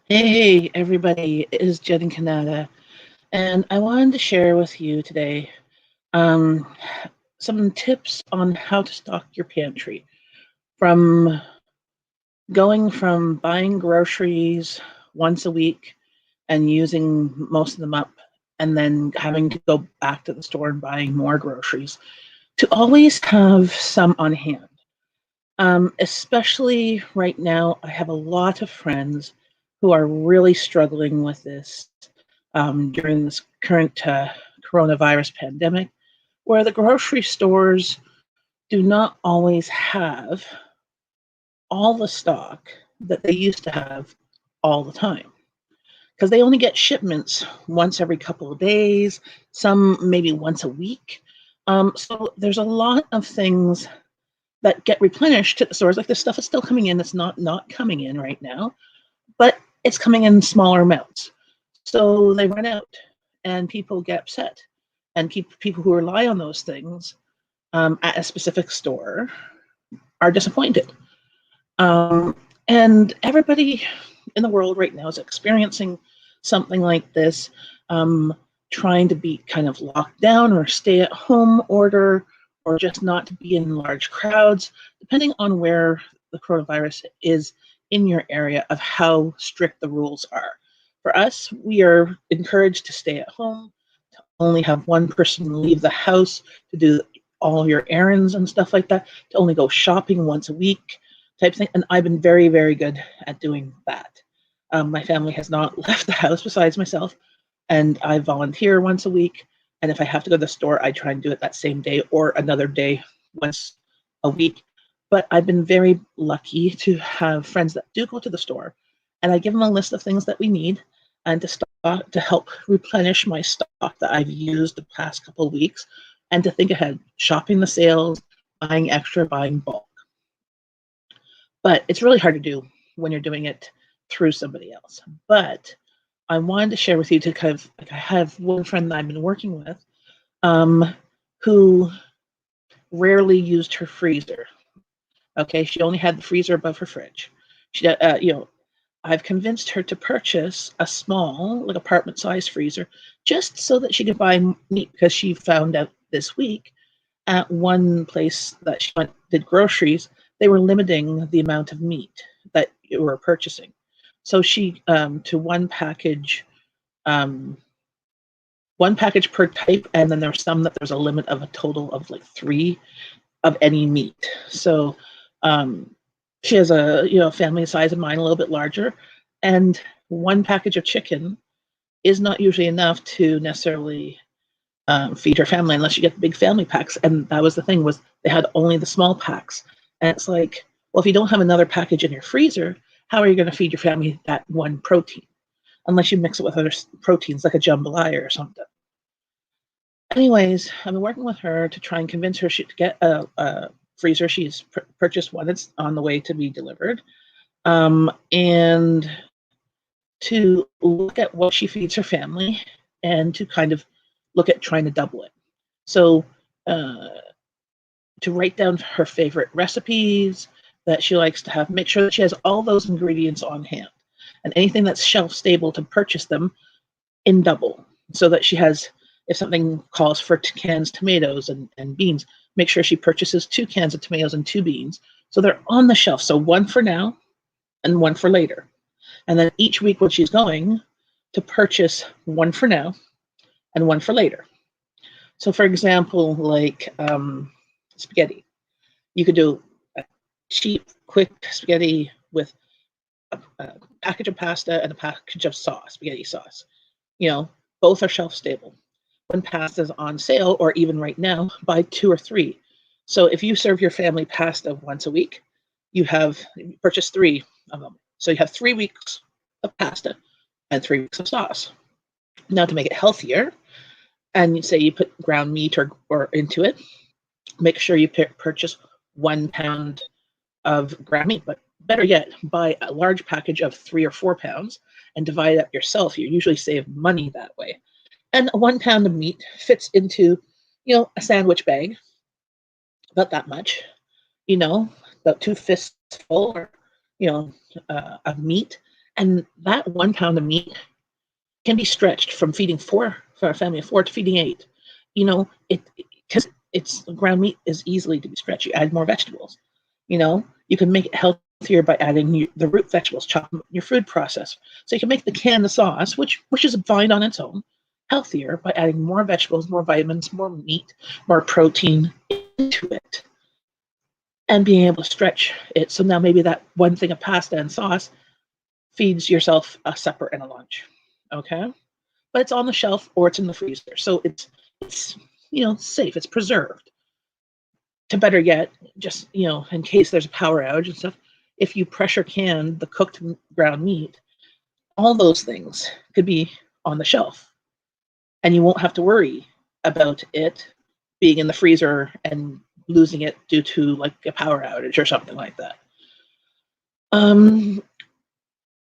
Hey, everybody, it is Jenn in Kanata, and I wanted to share with you today um, some tips on how to stock your pantry. From going from buying groceries once a week and using most of them up, and then having to go back to the store and buying more groceries, to always have some on hand. Especially right now, I have a lot of friends who are really struggling with this during this current coronavirus pandemic, where the grocery stores do not always have all the stock that they used to have all the time. Because they only get shipments once every couple of days, some maybe once a week. So there's a lot of things that get replenished to the stores. Like this stuff is still coming in. It's not coming in right now, but it's coming in smaller amounts. So they run out, and people get upset, and people who rely on those things at a specific store are disappointed. Um, and everybody in the world right now is experiencing something like this, um, trying to be kind of locked down or stay at home order, or just not to be in large crowds, depending on where the coronavirus is in your area, of how strict the rules are. For us, we are encouraged to stay at home, to only have one person leave the house to do all your errands and stuff like that, to only go shopping once a week type thing. And I've been very, very good at doing that. My family has not left the house besides myself, and I volunteer once a week. And if I have to go to the store, I try and do it that same day or another day once a week. But I've been very lucky to have friends that do go to the store, and I give them a list of things that we need and to help replenish my stock that I've used the past couple of weeks, and to think ahead, shopping the sales, buying extra, buying bulk. But it's really hard to do when you're doing it through somebody else. But I wanted to share with you to kind of, like, I have one friend that I've been working with, um, who rarely used her freezer. Okay, she only had the freezer above her fridge. I've convinced her to purchase a small, like apartment-sized freezer, just so that she could buy meat, because she found out this week at one place that she went did groceries, they were limiting the amount of meat that you were purchasing. So she to um, one package per type, and then there's some that there's a limit of a total of like three of any meat. So um, she has a family size of mine, a little bit larger, and one package of chicken is not usually enough to necessarily feed her family unless you get the big family packs. And that was the thing, was they had only the small packs. And it's like, well, if you don't have another package in your freezer, how are you going to feed your family that one protein? Unless you mix it with other proteins like a jambalaya or something. Anyways, I've been working with her to try and convince her to get a freezer. She's purchased one. It's on the way to be delivered. And to look at what she feeds her family, and to kind of look at trying to double it. So uh, to write down her favorite recipes that she likes to have, make sure that she has all those ingredients on hand, and anything that's shelf stable, to purchase them in double, so that she has, if something calls for cans tomatoes and beans, make sure she purchases 2 cans of tomatoes and 2 beans, so they're on the shelf. So one for now and one for later. And then each week when she's going, to purchase one for now and one for later. So for example, like spaghetti, you could do a cheap, quick spaghetti with a package of pasta and a package of sauce, spaghetti sauce. You know, both are shelf stable. When pasta is on sale, or even right now, buy 2 or 3. So if you serve your family pasta once a week, you purchase 3 of them. So you have 3 weeks of pasta and 3 weeks of sauce. Now, to make it healthier, and you say you put ground meat or into it, make sure you purchase 1 pound of ground meat, but better yet, buy a large package of 3 or 4 pounds and divide it up yourself. You usually save money that way. And 1 pound of meat fits into, a sandwich bag, about that much, you know, about 2 fists full, or, of meat. And that 1 pound of meat can be stretched from feeding four for a family of four to feeding eight. You know, it because it's ground meat is easily to be stretched. You add more vegetables. You know, you can make it healthier by adding the root vegetables, chop them in your food processor. So you can make the canned sauce, which is fine on its own, healthier by adding more vegetables, more vitamins, more meat, more protein into it, and being able to stretch it. So now maybe that one thing of pasta and sauce feeds yourself a supper and a lunch. Okay, but it's on the shelf or it's in the freezer, so it's safe. It's preserved. To better yet, just in case there's a power outage and stuff, if you pressure can the cooked ground meat, all those things could be on the shelf, and you won't have to worry about it being in the freezer and losing it due to like a power outage or something like that. Um,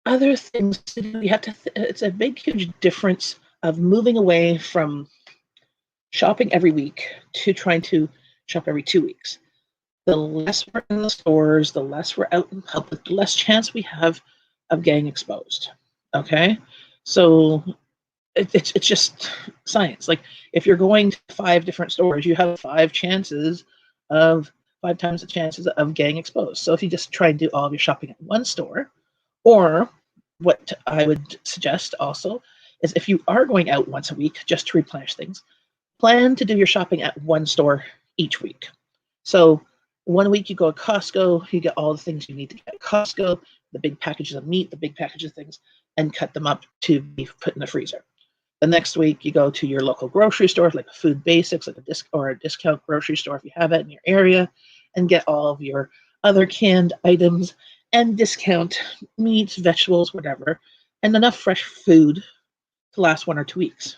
Other things you have to. It's a big, huge difference of moving away from shopping every week to trying to shop every 2 weeks. The less we're in the stores, the less we're out in public, the less chance we have of getting exposed. Okay, so it's just science. Like if you're going to 5 different stores, you have of 5 times the chances of getting exposed. So if you just try and do all of your shopping at one store, or what I would suggest also is if you are going out once a week just to replenish things, plan to do your shopping at one store each week. So one week you go to Costco, you get all the things you need to get at Costco, the big packages of meat, the big packages of things, and cut them up to be put in the freezer. The next week you go to your local grocery store, like a Food Basics, like a discount grocery store if you have it in your area, and get all of your other canned items and discount meats, vegetables, whatever, and enough fresh food to last 1 or 2 weeks.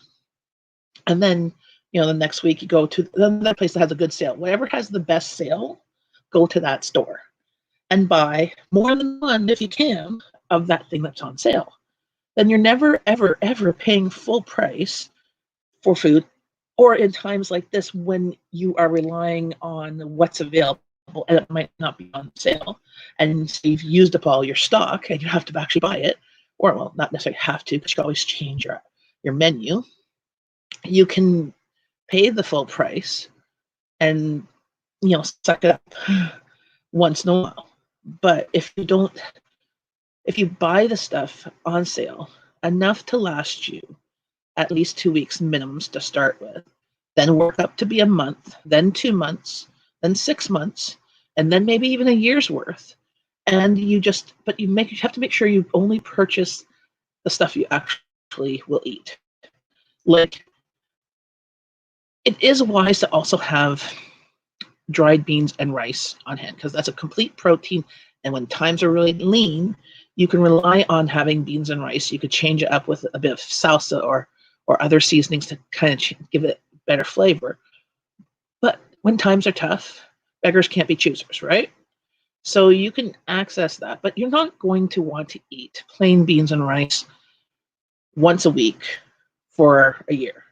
And then, the next week you go to another place that has a good sale. Whatever has the best sale, go to that store and buy more than one, if you can, of that thing that's on sale. Then you're never, ever, ever paying full price for food, or in times like this when you are relying on what's available and it might not be on sale, and so you've used up all your stock and you have to actually buy it, or well, not necessarily have to, because you can always change your menu. You can pay the full price and suck it up once in a while. But if you buy the stuff on sale enough to last you at least 2 weeks minimums to start with, then work up to be a month, then 2 months, then 6 months, and then maybe even a year's worth. And you have to make sure you only purchase the stuff you actually will eat. Like, it is wise to also have dried beans and rice on hand, because that's a complete protein. And when times are really lean, you can rely on having beans and rice. You could change it up with a bit of salsa or other seasonings to kind of give it better flavor. But when times are tough, beggars can't be choosers, right? So you can access that, but you're not going to want to eat plain beans and rice once a week for a year.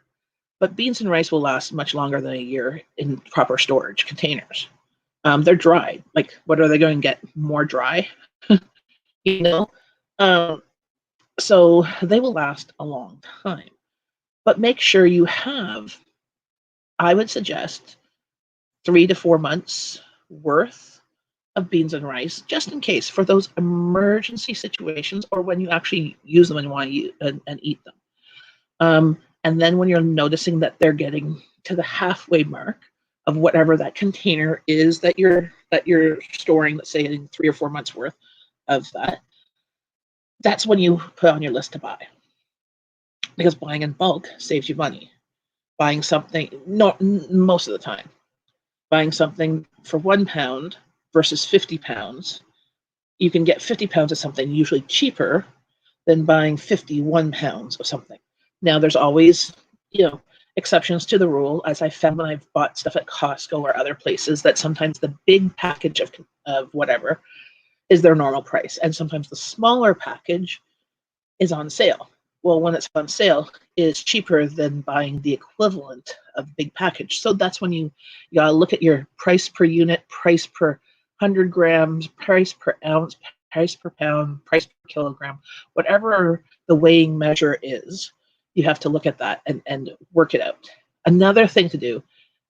But beans and rice will last much longer than a year in proper storage containers. They're dried. Like, what are they going to get more dry? you know? Um, so they will last a long time. But make sure you have, I would suggest, 3 to 4 months worth of beans and rice, just in case, for those emergency situations or when you actually use them and want to use, and eat them. And then when you're noticing that they're getting to the halfway mark of whatever that container is that you're storing, let's say in 3 or 4 months worth of that, that's when you put on your list to buy. Because buying in bulk saves you money. Buying something, not most of the time, buying something for 1 pound versus 50 pounds, you can get 50 pounds of something usually cheaper than buying 51 pounds of something. Now, there's always, exceptions to the rule, as I found when I've bought stuff at Costco or other places, that sometimes the big package of whatever is their normal price, and sometimes the smaller package is on sale. Well, when it's on sale, it's cheaper than buying the equivalent of big package. So that's when you gotta look at your price per unit, price per 100 grams, price per ounce, price per pound, price per kilogram, whatever the weighing measure is, you have to look at that and work it out. Another thing to do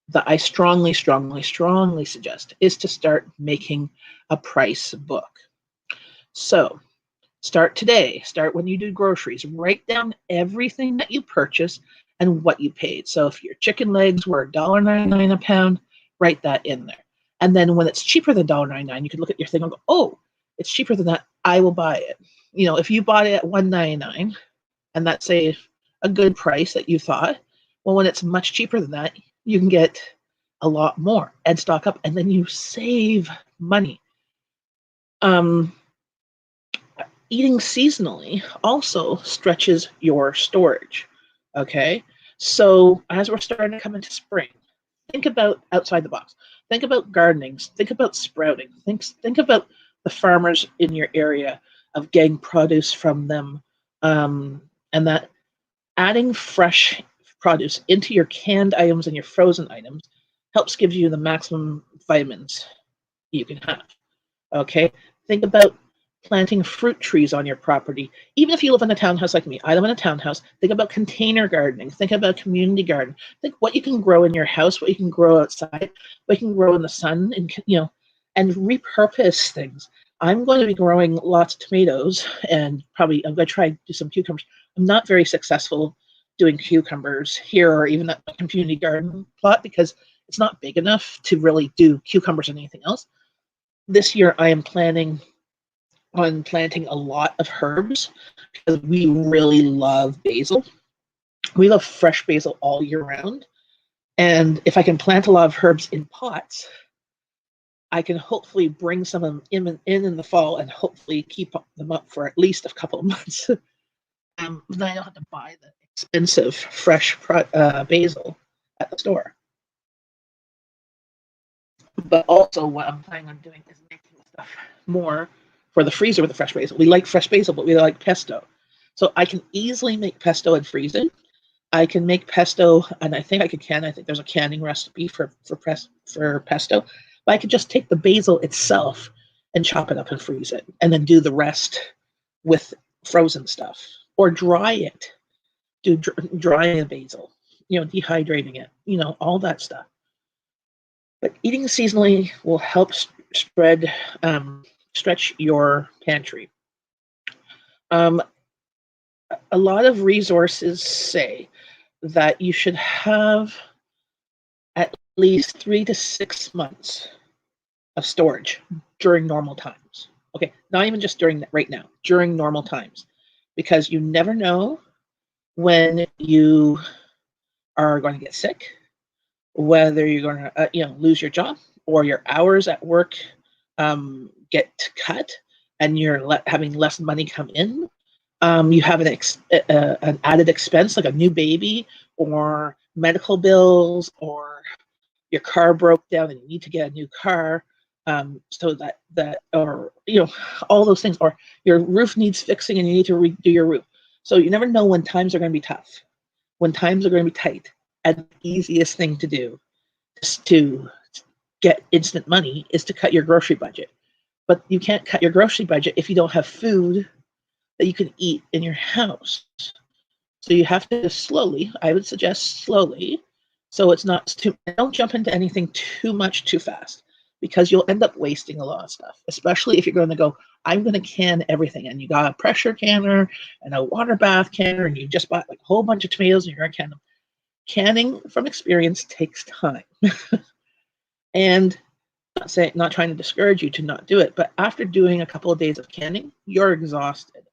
that I strongly, strongly, strongly suggest is to start making a price book. So start today. Start when you do groceries. Write down everything that you purchase and what you paid. So if your chicken legs were $1.99 a pound, write that in there. And then when it's cheaper than $1.99, you can look at your thing and go, oh, it's cheaper than that. I will buy it. You know, if you bought it at $1.99 and that's a good price that you thought, well, when it's much cheaper than that, you can get a lot more and stock up, and then you save money. Eating seasonally also stretches your storage. Okay, so as we're starting to come into spring, think about outside the box. Think about gardening. Think about sprouting. Think about the farmers in your area of getting produce from them, and that adding fresh produce into your canned items and your frozen items helps give you the maximum vitamins you can have. Okay, think about planting fruit trees on your property. Even if you live in a townhouse like me, I live in a townhouse. Think about container gardening. Think about community garden. Think what you can grow in your house, what you can grow outside, what you can grow in the sun, and and repurpose things. I'm going to be growing lots of tomatoes, and probably I'm going to try to do some cucumbers. I'm not very successful doing cucumbers here or even at my community garden plot because it's not big enough to really do cucumbers and anything else. This year I am planning on planting a lot of herbs because we really love basil. We love fresh basil all year round. And if I can plant a lot of herbs in pots, I can hopefully bring some of them in the fall and hopefully keep them up for at least a couple of months. Then I don't have to buy the expensive fresh basil at the store. But also what I'm planning on doing is making stuff more for the freezer with the fresh basil. We like fresh basil, but we like pesto. So I can easily make pesto and freeze it. I can make pesto, and I think I could can. I think there's a canning recipe for pesto. But I could just take the basil itself and chop it up and freeze it, and then do the rest with frozen stuff. Or dry it. Do drying the basil, dehydrating it, all that stuff. But eating seasonally will help stretch your pantry. A lot of resources say that you should have at least 3 to 6 months of storage during normal times. Okay, not even just right now, during normal times, because you never know when you are going to get sick, whether you're going to lose your job or your hours at work get cut and you're having less money come in. You have an added expense like a new baby or medical bills, or your car broke down and you need to get a new car, so that or all those things, or your roof needs fixing and you need to redo your roof. So you never know when times are going to be tough, when times are going to be tight. And the easiest thing to do to get instant money is to cut your grocery budget. But you can't cut your grocery budget if you don't have food that you can eat in your house. So you have to slowly, I would suggest slowly, so it's not too, don't jump into anything too much too fast, because you'll end up wasting a lot of stuff, especially if you're going to go, I'm going to can everything, and you got a pressure canner and a water bath canner, and you just bought like a whole bunch of tomatoes and you're going to can them. Canning, from experience, takes time. And not trying to discourage you to not do it, but after doing a couple of days of canning, you're exhausted.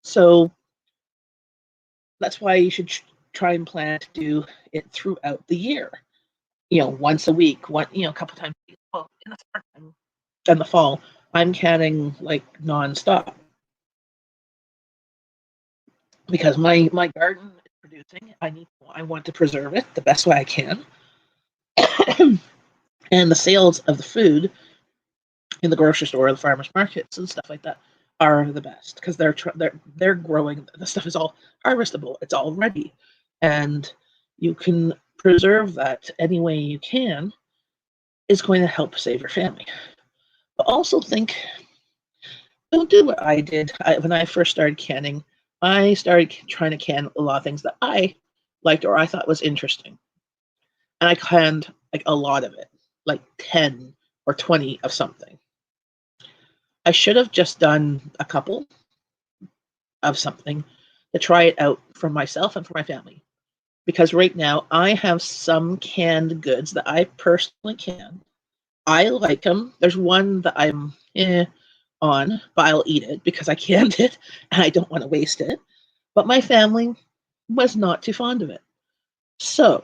So that's why you should try and plan to do it throughout the year. Once a week, a couple times a week. Well, in the springtime and the fall, I'm canning like nonstop because my garden is producing. I want to preserve it the best way I can. And the sales of the food in the grocery store, the farmers markets, and stuff like that are the best because they're growing. The stuff is all harvestable. It's all ready, and you can preserve that any way you can. Is going to help save your family. But also think don't do what I did. When I first started canning, I started trying to can a lot of things that I liked or I thought was interesting. And I canned like a lot of it, like 10 or 20 of something. I should have just done a couple of something to try it out for myself and for my family. Because right now I have some canned goods that I personally can. I like them. There's one that I'm on, but I'll eat it because I canned it and I don't want to waste it. But my family was not too fond of it. So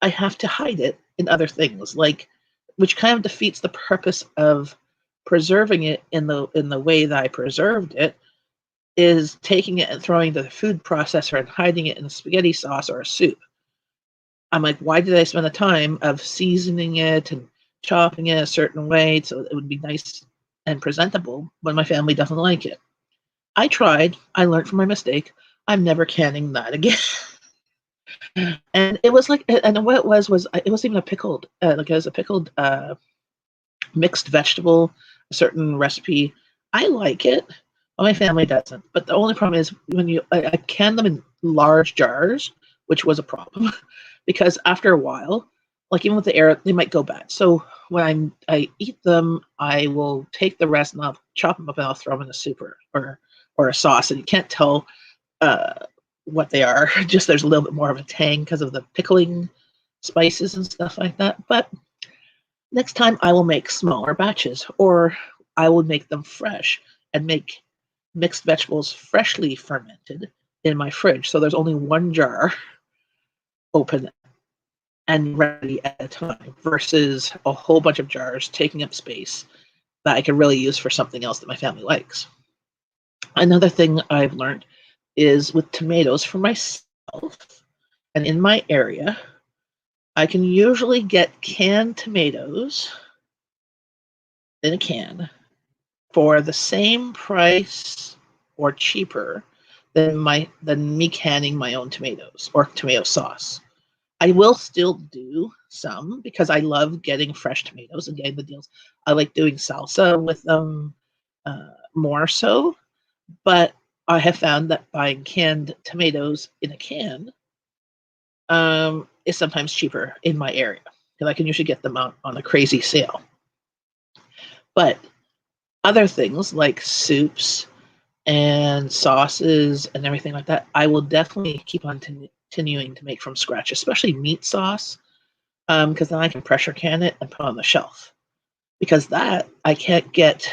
I have to hide it in other things, like which kind of defeats the purpose of preserving it in the way that I preserved it, is taking it and throwing it to the food processor and hiding it in a spaghetti sauce or a soup. I'm like, why did I spend the time of seasoning it and chopping it a certain way so it would be nice and presentable when my family doesn't like it? I tried. I learned from my mistake. I'm never canning that again. And it was like, and what it was it was even a pickled, like it was a pickled mixed vegetable, a certain recipe. I like it, but my family doesn't. But the only problem is when I can them in large jars, which was a problem, because after a while, like even with the air, they might go bad. So when I eat them, I will take the rest and I'll chop them up and I'll throw them in a soup or a sauce, and you can't tell uh, what they are. Just there's a little bit more of a tang because of the pickling spices and stuff like that. But next time I will make smaller batches, or I will make them fresh and make mixed vegetables freshly fermented in my fridge. So there's only one jar open and ready at a time versus a whole bunch of jars taking up space that I can really use for something else that my family likes. Another thing I've learned is with tomatoes for myself and in my area, I can usually get canned tomatoes in a can for the same price or cheaper than me canning my own tomatoes or tomato sauce. I will still do some because I love getting fresh tomatoes and getting the deals. I like doing salsa with them more so, but I have found that buying canned tomatoes in a can is sometimes cheaper in my area because I can usually get them out on a crazy sale. But other things like soups and sauces and everything like that, I will definitely keep on continuing to make from scratch, especially meat sauce, because then I can pressure can it and put it on the shelf. Because that I can't get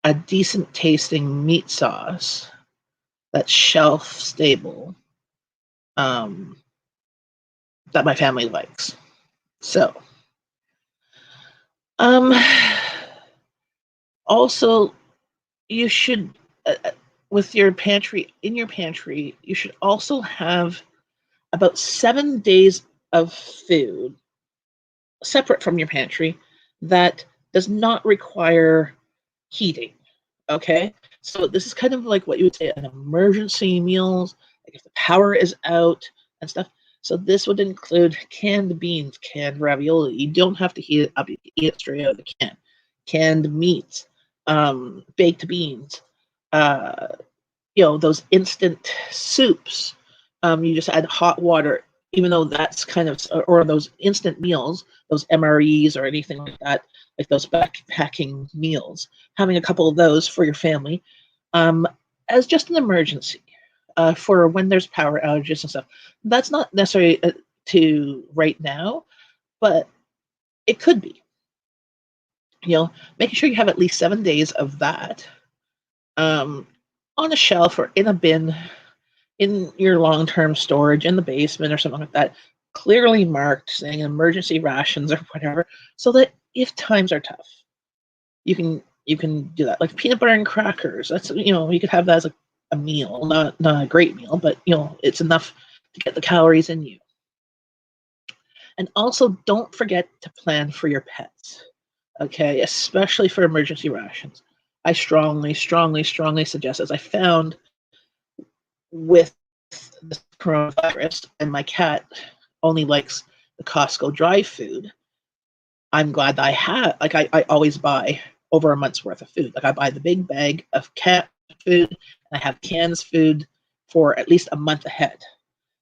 a decent tasting meat sauce that's shelf stable um, that my family likes. So, um, also you should with your pantry in your pantry you should also have about 7 days of food separate from your pantry that does not require heating. Okay, so this is kind of like what you would say an emergency meals, like if the power is out and stuff. So this would include canned beans, canned ravioli. You don't have to heat it up; you can eat it straight out of the can. Canned meats, baked beans, uh, those instant soups. You just add hot water, even though that's kind of, or those instant meals, those MREs or anything like that, like those backpacking meals, having a couple of those for your family um, as just an emergency for when there's power outages and stuff. That's not necessarily to right now, but it could be. Making sure you have at least 7 days of that um, on a shelf or in a bin in your long-term storage in the basement or something like that, clearly marked saying emergency rations or whatever, so that if times are tough, you can do that. Like peanut butter and crackers. That's you could have that as a meal, not a great meal, but it's enough to get the calories in you. And also don't forget to plan for your pets. Okay, especially for emergency rations. I strongly, strongly, strongly suggest, as I found with the coronavirus, and my cat only likes the Costco dry food. I'm glad that I always buy over a month's worth of food. Like I buy the big bag of cat food, and I have canned food for at least a month ahead.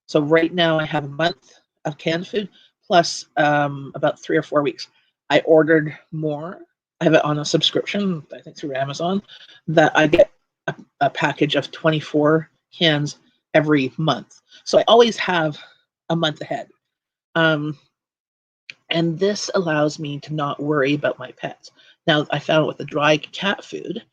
So right now I have a month of canned food plus about 3 or 4 weeks. I ordered more. I have it on a subscription, I think through Amazon, that I get a package of 24 cans every month. So I always have a month ahead. And this allows me to not worry about my pets. Now, I found with the dry cat food,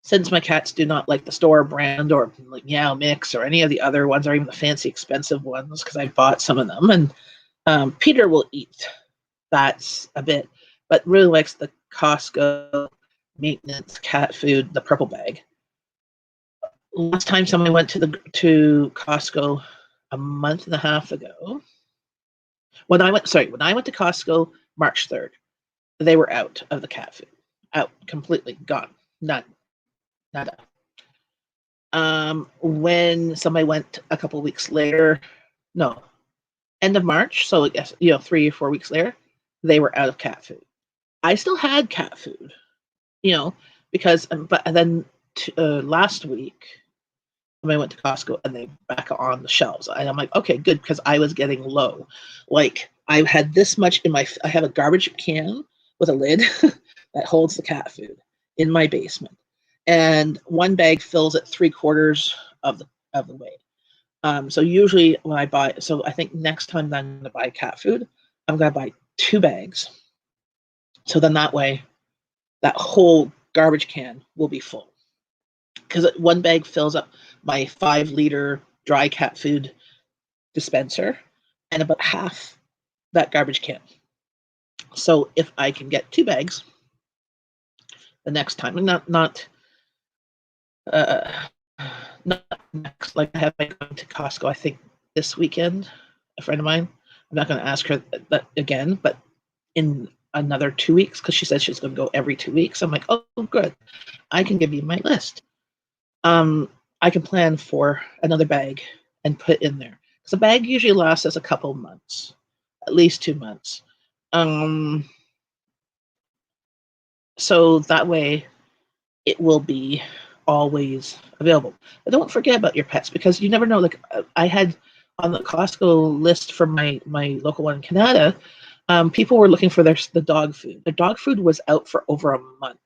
since my cats do not like the store brand or like Meow Mix or any of the other ones, or even the fancy expensive ones, because I bought some of them, and Peter will eat that a bit, but really likes the Costco maintenance cat food, the purple bag. Last time somebody went to Costco a month and a half ago, when I went to Costco March 3rd, they were out of the cat food, out completely gone, none, nada. When somebody went a couple weeks later, no, end of March, so I guess 3 or 4 weeks later, they were out of cat food. I still had cat food, because but then last week I went to Costco and they back on the shelves, and I'm like, okay, good, because I was getting low. Like I had this much I have a garbage can with a lid that holds the cat food in my basement, and one bag fills it 3/4 of the way. So usually when I buy, so I think next time that I'm going to buy cat food, I'm going to buy 2 bags. So then that way, that whole garbage can will be full. Because one bag fills up my 5-liter dry cat food dispenser and about half that garbage can. So if I can get 2 bags the next time, and not next, like I have going to Costco, I think this weekend, a friend of mine, I'm not going to ask her that again, but in another 2 weeks, because she said she's going to go every 2 weeks. I'm like, oh, good. I can give you my list. I can plan for another bag and put in there. Because a bag usually lasts us a couple months, at least 2 months. So that way it will be always available. But don't forget about your pets, because you never know. Like I had on the Costco list for my local one in Kanata, people were looking for the dog food. The dog food was out for over a month.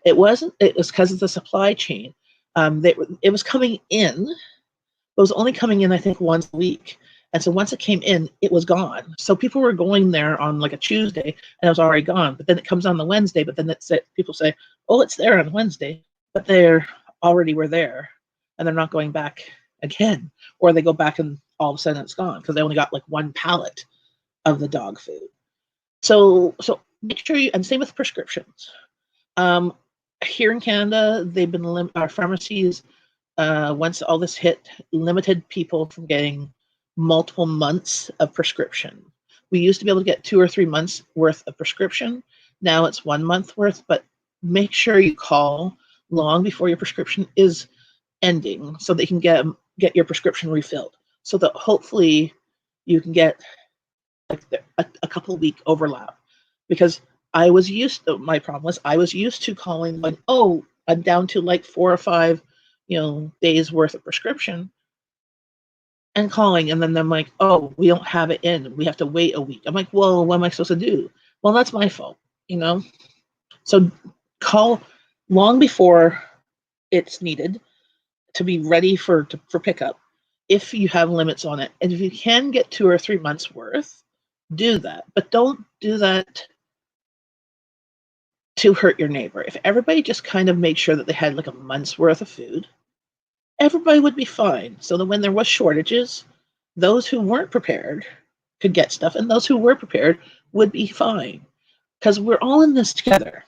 It was because of the supply chain. It was coming in. It was only coming in, I think, once a week. And so once it came in, it was gone. So people were going there on like a Tuesday and it was already gone. But then it comes on the Wednesday, but then people say, oh, it's there on Wednesday, but they're already were there and they're not going back again. Or they go back and all of a sudden it's gone because they only got like 1 pallet of the dog food. So make sure and same with prescriptions. Here in Canada, they've been our pharmacies, once all this hit, limited people from getting multiple months of prescription. We used to be able to get 2 or 3 months worth of prescription. Now it's 1 month worth, but make sure you call long before your prescription is ending so they can get your prescription refilled, so that hopefully you can get like a couple week overlap. Because my problem was I was used to calling like, oh, I'm down to like 4 or 5 days worth of prescription, and calling, and then I'm like, oh, we don't have it in, we have to wait a week. I'm like, well, what am I supposed to do? Well, that's my fault. So call long before it's needed to be ready for pickup if you have limits on it. And if you can get 2 or 3 months worth, do that, but don't do that to hurt your neighbor. If everybody just kind of made sure that they had like a month's worth of food, everybody would be fine. So that when there was shortages, those who weren't prepared could get stuff, and those who were prepared would be fine. Because we're all in this together.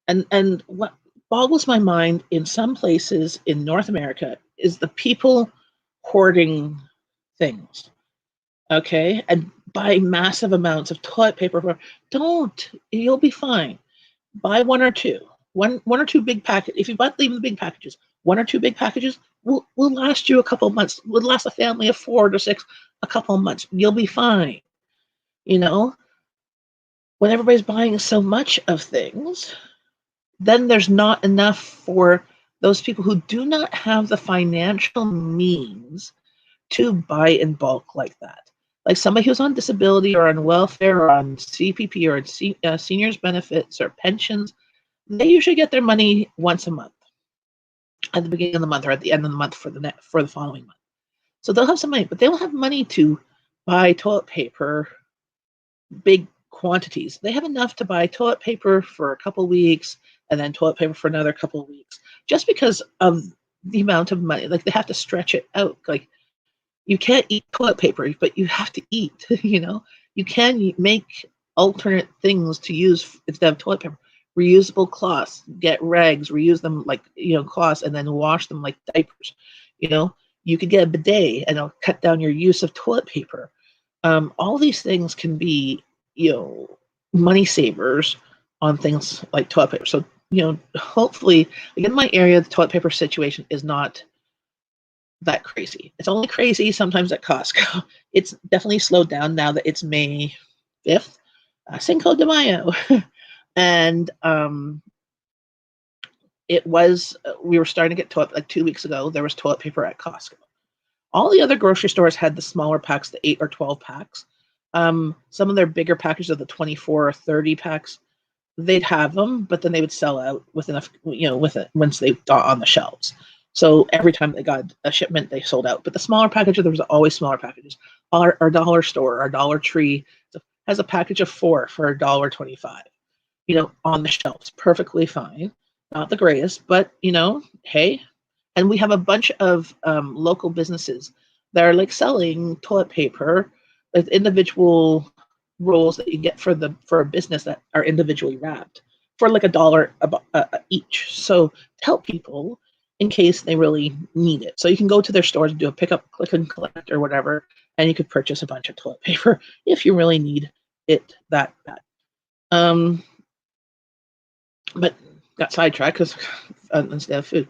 And what boggles my mind in some places in North America is the people hoarding things. Okay? And buying massive amounts of toilet paper. Don't. You'll be fine. Buy 1 or 2. One or 2 big packages. If you buy even the big packages, 1 or 2 big packages will last you a couple of months. Will last a family of 4 to 6 a couple of months. You'll be fine. When everybody's buying so much of things, then there's not enough for those people who do not have the financial means to buy in bulk like that. Like somebody who's on disability or on welfare or on CPP or on seniors benefits or pensions, they usually get their money once a month, at the beginning of the month or at the end of the month for the following month. So they'll have some money, but they don't have money to buy toilet paper, big quantities. They have enough to buy toilet paper for a couple weeks and then toilet paper for another couple of weeks, just because of the amount of money. Like they have to stretch it out. Like you can't eat toilet paper, but you have to eat. You can make alternate things to use instead of toilet paper. Reusable cloths, get rags, reuse them like cloths, and then wash them like diapers. You could get a bidet, and it'll cut down your use of toilet paper. All these things can be, money savers on things like toilet paper. So, hopefully, like in my area, the toilet paper situation is not that crazy. It's only crazy sometimes at Costco. It's definitely slowed down now that it's May 5th, Cinco de Mayo. And we were starting to get toilet, like 2 weeks ago, there was toilet paper at Costco. All the other grocery stores had the smaller packs, the 8 or 12 packs. Some of their bigger packages of the 24 or 30 packs, they'd have them, but then they would sell out within once they got on the shelves. So every time they got a shipment, they sold out. But the smaller packages, there was always smaller packages. Our dollar store, our Dollar Tree, has a package of 4 for $1.25. On the shelves, perfectly fine. Not the greatest, but hey. And we have a bunch of local businesses that are like selling toilet paper with individual rolls that you get for a business that are individually wrapped for like $1 each. So to help people in case they really need it. So you can go to their stores and do a pickup, click and collect or whatever, and you could purchase a bunch of toilet paper if you really need it that bad. But got sidetracked because instead of food.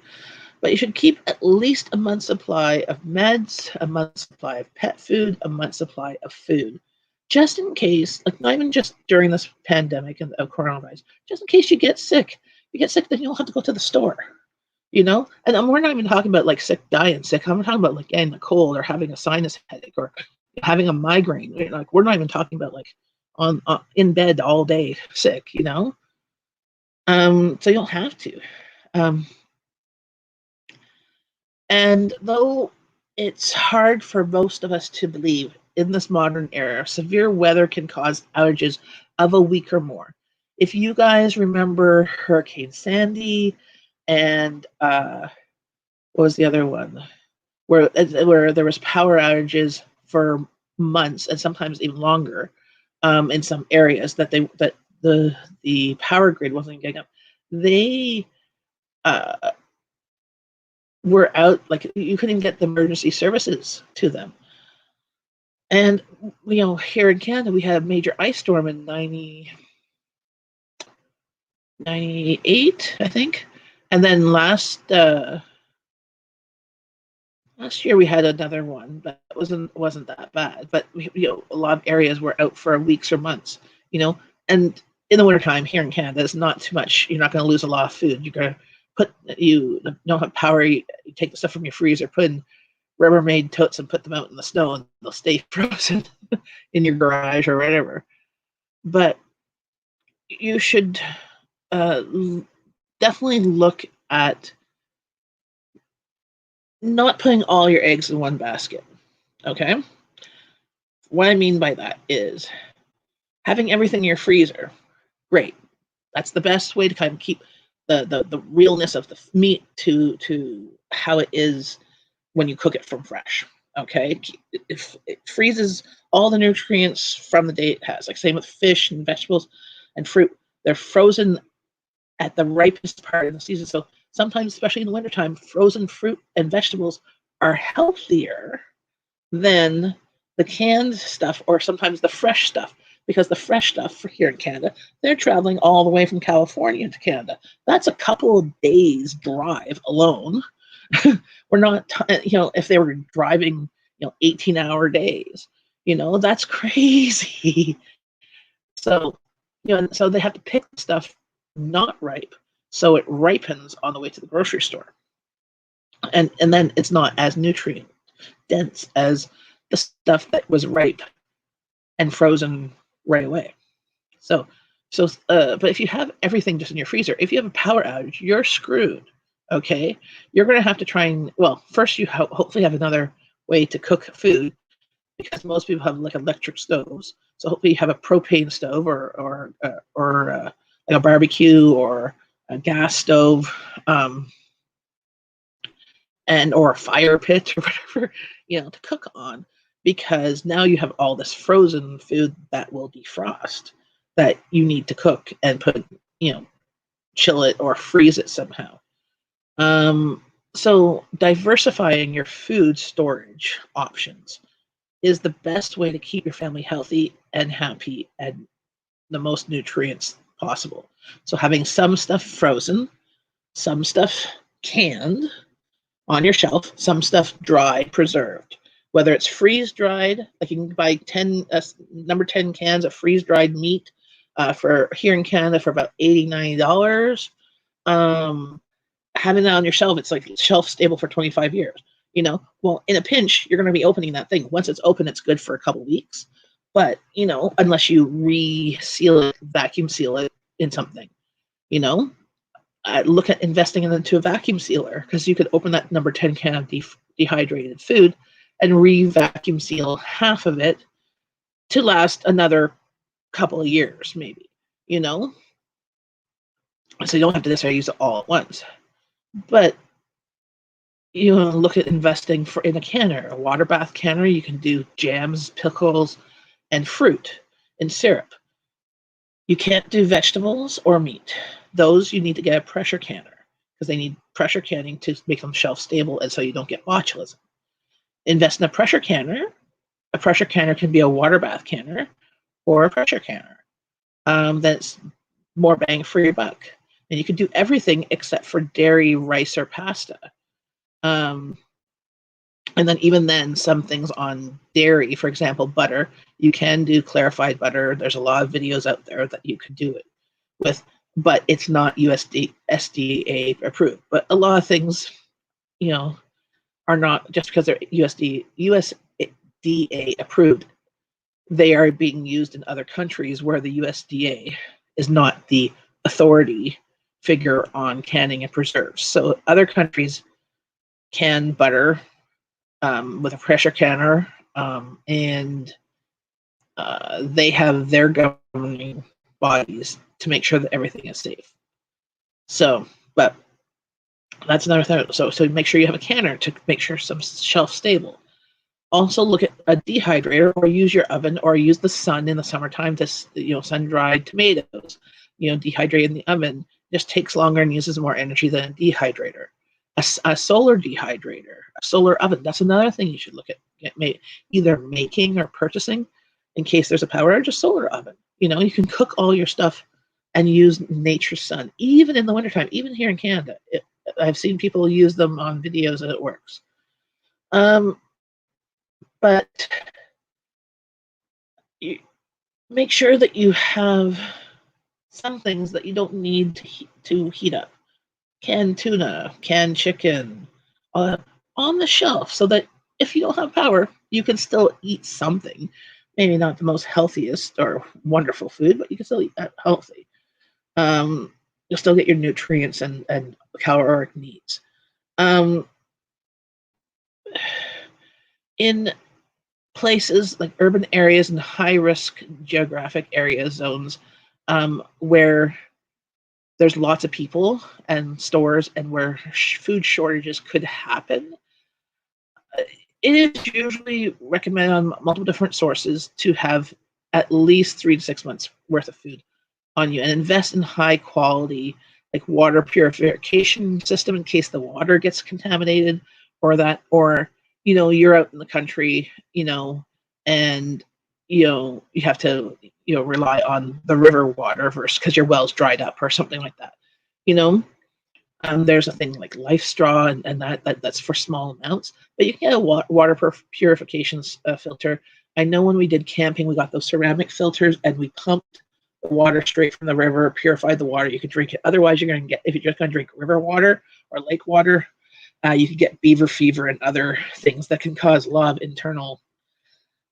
But you should keep at least a month's supply of meds, a month's supply of pet food, a month's supply of food, just in case, like not even just during this pandemic of coronavirus, just in case you get sick. You get sick, then you don't have to go to the store, And we're not even talking about like dying sick. I'm talking about like getting a cold or having a sinus headache or having a migraine. Like we're not even talking about like on in bed all day sick, So you don't have to. And though it's hard for most of us to believe in this modern era, severe weather can cause outages of a week or more. If you guys remember Hurricane Sandy and what was the other one? Where there was power outages for months and sometimes even longer in some areas that the power grid wasn't getting up. They were out, like you couldn't get the emergency services to them. And here in Canada we had a major ice storm in 98, I think. And then last year we had another one, but it wasn't that bad. But a lot of areas were out for weeks or months, and in the wintertime here in Canada, it's not too much. You're not going to lose a lot of food. You're going to you don't have power. You take the stuff from your freezer, put in Rubbermaid totes and put them out in the snow, and they'll stay frozen in your garage or whatever. But you should definitely look at not putting all your eggs in one basket. Okay? What I mean by that is having everything in your freezer. Great. That's the best way to kind of keep the realness of the meat to how it is when you cook it from fresh. Okay, it freezes all the nutrients from the day it has. Like same with fish and vegetables and fruit. They're frozen at the ripest part of the season. So sometimes, especially in the wintertime, frozen fruit and vegetables are healthier than the canned stuff or sometimes the fresh stuff, because the fresh stuff for here in Canada, they're traveling all the way from California to Canada. That's a couple of days drive alone. We're not, if they were driving, 18-hour days, that's crazy. So, so they have to pick stuff not ripe so it ripens on the way to the grocery store, and then it's not as nutrient dense as the stuff that was ripe and frozen right away. So, but if you have everything just in your freezer, if you have a power outage, you're screwed. Okay, you're going to have to try and, well, first you hopefully have another way to cook food, because most people have like electric stoves. So hopefully you have a propane stove, or like a barbecue or a gas stove, and or a fire pit or whatever, to cook on, because now you have all this frozen food that will defrost, that you need to cook and put, chill it or freeze it somehow. So diversifying your food storage options is the best way to keep your family healthy and happy and the most nutrients possible. So having some stuff frozen, some stuff canned on your shelf, some stuff dry, preserved. Whether it's freeze dried, like you can buy number 10 cans of freeze dried meat for here in Canada for about $80-$90. Having that on your shelf, it's like shelf stable for 25 years. Well, in a pinch, you're going to be opening that thing. Once it's open, it's good for a couple weeks. But, unless you reseal it, vacuum seal it in something, look at investing into a vacuum sealer, because you could open that number 10 can of dehydrated food and re-vacuum seal half of it to last another couple of years, maybe, So you don't have to necessarily use it all at once. But you look at investing in a canner, a water bath canner. You can do jams, pickles, and fruit and syrup. You can't do vegetables or meat. Those you need to get a pressure canner, because they need pressure canning to make them shelf stable, and so you don't get botulism. Invest in a pressure canner. A pressure canner can be a water bath canner or a pressure canner. That's more bang for your buck. And you can do everything except for dairy, rice, or pasta. And then even then, some things on dairy, for example, butter, you can do clarified butter. There's a lot of videos out there that you could do it with, but it's not SDA approved. But a lot of things, are not, just because they're USDA approved, they are being used in other countries where the USDA is not the authority figure on canning and preserves. So other countries can butter with a pressure canner, and they have their governing bodies to make sure that everything is safe. So, but that's another thing. So make sure you have a canner to make sure some shelf stable. Also look at a dehydrator, or use your oven, or use the sun in the summertime to, sun-dried tomatoes, dehydrate in the oven. Just takes longer and uses more energy than a dehydrator. A solar dehydrator, a solar oven, that's another thing you should look at either making or purchasing in case there's a power outage. A solar oven. You can cook all your stuff and use nature's sun, even in the wintertime, even here in Canada. I've seen people use them on videos and it works. But you make sure that you have some things that you don't need to heat up. Canned tuna, canned chicken, on the shelf, so that if you don't have power, you can still eat something. Maybe not the most healthiest or wonderful food, but you can still eat that healthy. You'll still get your nutrients and caloric needs. In places like urban areas and high-risk geographic area zones, where there's lots of people and stores, and where food shortages could happen, it is usually recommended on multiple different sources to have at least 3 to 6 months worth of food on you, and invest in high quality, like water purification system in case the water gets contaminated, or you're out in the country, and you have to rely on the river water versus because your well's dried up or something like that. There's a thing like Life Straw, and that's for small amounts, but you can get a water purification filter. I know when we did camping, we got those ceramic filters, and we pumped the water straight from the river, purified the water. You can drink it. Otherwise, you're going to get, if you're just going to drink river water or lake water, you can get beaver fever and other things that can cause a lot of internal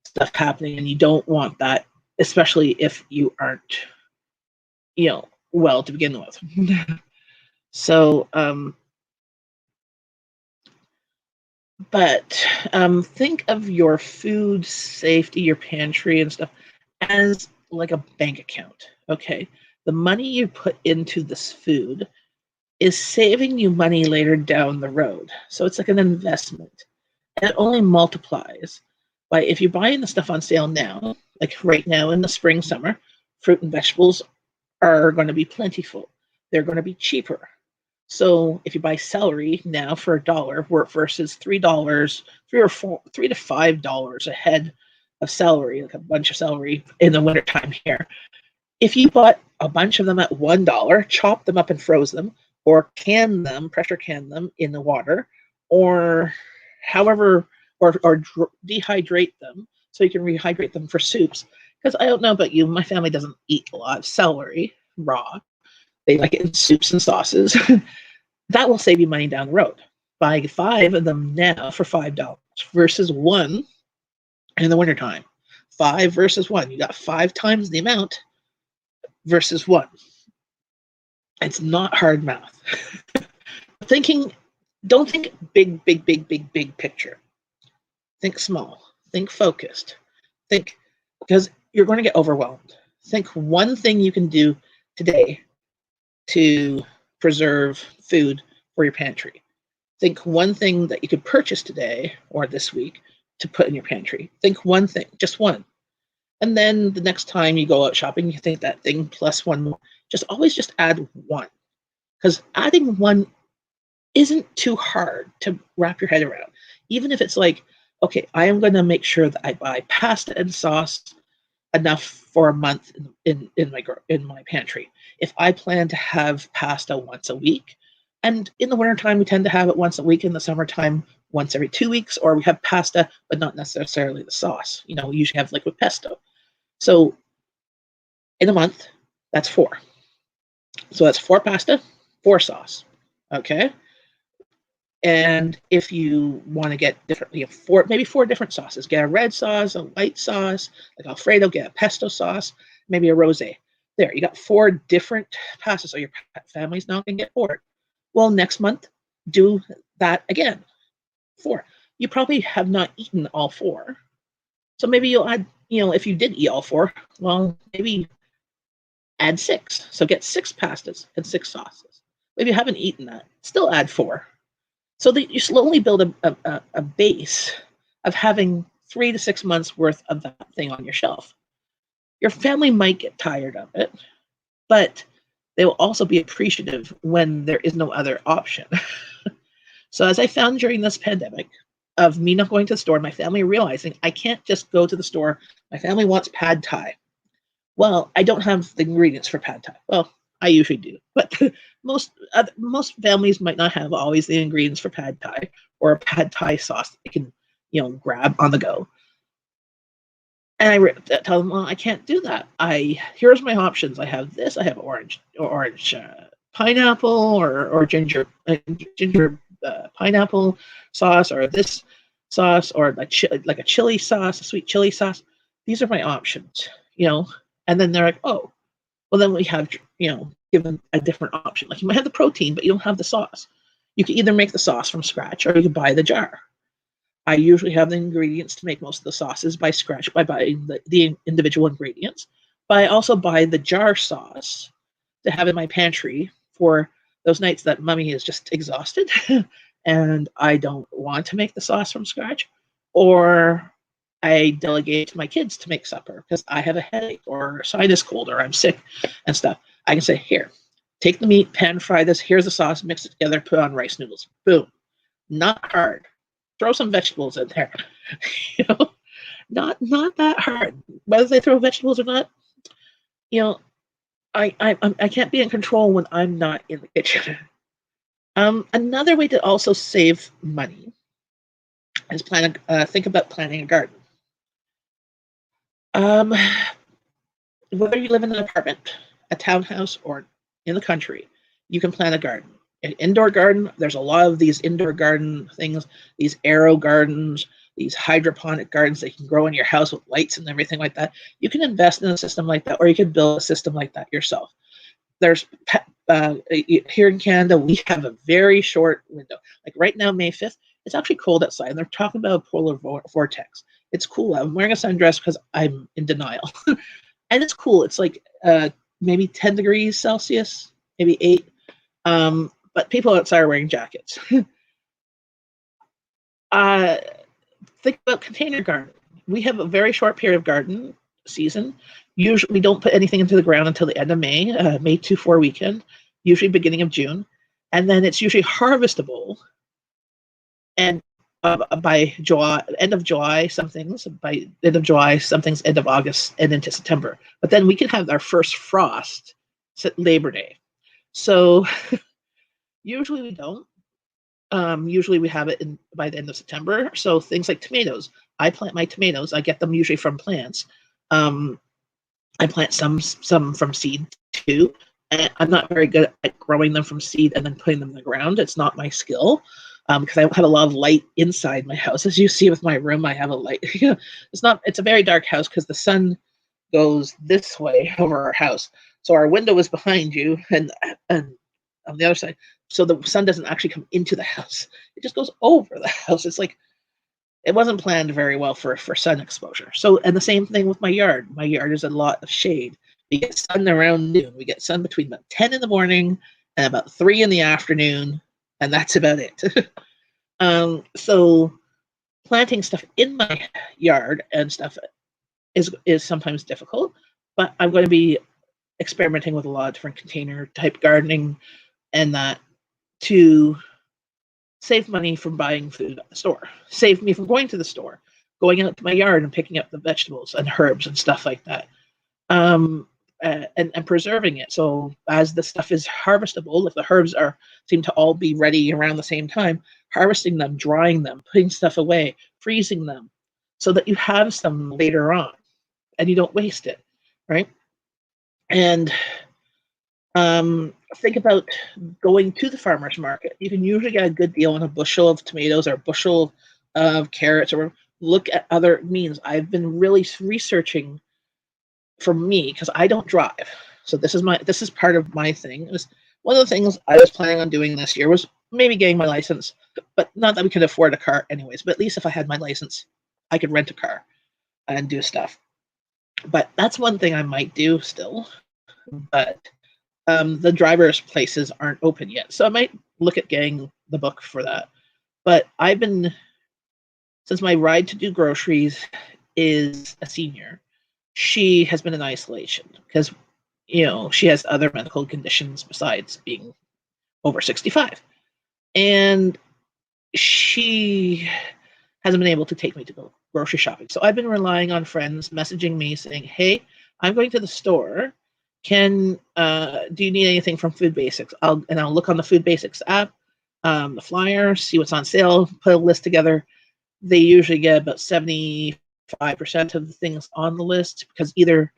stuff happening. And you don't want that, especially if you aren't, well to begin with. So, but think of your food safety, your pantry and stuff as like a bank account. Okay, the money you put into this food is saving you money later down the road. So it's like an investment, and it only multiplies by, if you're buying the stuff on sale now, like right now in the spring, summer, fruit and vegetables are going to be plentiful. They're going to be cheaper. So if you buy celery now for $1 versus $3, $3 to $5 a head of celery, like a bunch of celery in the wintertime here. If you bought a bunch of them at $1, chop them up and froze them, or can them, pressure can them in the water, or however, or dehydrate them so you can rehydrate them for soups. Because I don't know about you, my family doesn't eat a lot of celery raw. They like it in soups and sauces. That will save you money down the road. Buy 5 of them now for $5 versus 1 in the wintertime. 5 versus 1. You got 5 times the amount versus 1. It's not hard math. Don't think big picture. Think small. Think focused. Think, because you're going to get overwhelmed. Think one thing you can do today to preserve food for your pantry. Think one thing that you could purchase today or this week to put in your pantry. Think one thing, just one. And then the next time you go out shopping, you think that thing plus one more. Just add one. Because adding one isn't too hard to wrap your head around. Even if it's like, okay, I am going to make sure that I buy pasta and sauce enough for a month in my pantry. If I plan to have pasta once a week, and in the wintertime we tend to have it once a week, in the summertime once every 2 weeks, or we have pasta but not necessarily the sauce. We usually have liquid pesto. So in a month, that's 4. So that's 4 pasta, 4 sauce. Okay. And if you want to get different, maybe 4 different sauces. Get a red sauce, a white sauce, like Alfredo, get a pesto sauce, maybe a rosé. There, you got 4 different pastas, so your family's not going to get bored. Well, next month, do that again. 4. You probably have not eaten all 4. So maybe you'll add, if you did eat all 4, well, maybe add 6. So get 6 pastas and 6 sauces. If you haven't eaten that, still add 4. So that you slowly build a base of having 3 to 6 months worth of that thing on your shelf. Your family might get tired of it, but they will also be appreciative when there is no other option. So as I found during this pandemic, of me not going to the store, my family realizing I can't just go to the store. My family wants pad thai. Well, I don't have the ingredients for pad thai. Well, I usually do, but most families might not have always the ingredients for pad thai or a pad thai sauce they can, grab on the go. And I tell them, well, I can't do that. Here's my options. I have this. I have orange pineapple or ginger pineapple sauce, or this sauce, or like a chili sauce, a sweet chili sauce. These are my options, And then they're like, oh, well, then we have, given a different option. Like, you might have the protein, but you don't have the sauce. You can either make the sauce from scratch, or you can buy the jar. I usually have the ingredients to make most of the sauces by scratch by buying the individual ingredients. But I also buy the jar sauce to have in my pantry for those nights that mommy is just exhausted and I don't want to make the sauce from scratch, or I delegate to my kids to make supper because I have a headache or a sinus cold or I'm sick and stuff. I can say, here, take the meat, pan fry this, here's the sauce, mix it together, put on rice noodles. Boom. Not hard. Throw some vegetables in there. Not that hard. Whether they throw vegetables or not, I can't be in control when I'm not in the kitchen. Another way to also save money is think about planting a garden. whether you live in an apartment, a townhouse, or in the country, you can plant a garden. An indoor garden, there's a lot of these indoor garden things, these aero gardens, these hydroponic gardens that you can grow in your house with lights and everything like that. You can invest in a system like that, or you can build a system like that yourself. There's here in Canada, we have a very short window. Like right now, May 5th, it's actually cold outside, and they're talking about a polar vortex. It's cool. I'm wearing a sundress because I'm in denial. And it's cool. It's like maybe 10 degrees Celsius, maybe 8. But people outside are wearing jackets. uh, think about container gardening. We have a very short period of garden season. Usually, we don't put anything into the ground until the end of May, May 2-4 weekend, usually beginning of June. And then it's usually harvestable. And by July, end of July, some things, by end of July, some things, end of August, and into September. But then we can have our first frost Labor Day. So usually we don't. Usually we have it by the end of September. So things like tomatoes, I plant my tomatoes. I get them usually from plants. I plant some from seed too. And I'm not very good at growing them from seed and then putting them in the ground. It's not my skill because I have a lot of light inside my house. As you see with my room, I have a light. It's a very dark house because the sun goes this way over our house. So our window is behind you and on the other side. So the sun doesn't actually come into the house. It just goes over the house. It's like it wasn't planned very well for sun exposure. So, and the same thing with my yard. My yard is a lot of shade. We get sun around noon. We get sun between about 10 in the morning and about 3 in the afternoon, and that's about it. So planting stuff in my yard and stuff is sometimes difficult, but I'm going to be experimenting with a lot of different container type gardening and that to save money from buying food at the store, save me from going to the store, going out to my yard and picking up the vegetables and herbs and stuff like that, and preserving it. So as the stuff is harvestable, if the herbs seem to all be ready around the same time, harvesting them, drying them, putting stuff away, freezing them, so that you have some later on and you don't waste it, right? And think about going to the farmer's market. You can usually get a good deal on a bushel of tomatoes or a bushel of carrots, or look at other means. I've been really researching for me because I don't drive. So this is part of my thing. It was one of the things I was planning on doing this year was maybe getting my license, but not that we could afford a car anyways. But at least if I had my license, I could rent a car and do stuff. But that's one thing I might do still. But the driver's places aren't open yet. So I might look at getting the book for that. But since my ride to do groceries is a senior, she has been in isolation because, she has other medical conditions besides being over 65. And she hasn't been able to take me to go grocery shopping. So I've been relying on friends messaging me saying, hey, I'm going to the store. Do you need anything from Food Basics? I'll look on the Food Basics app, the flyer, see what's on sale, put a list together. They usually get about 75% of the things on the list because either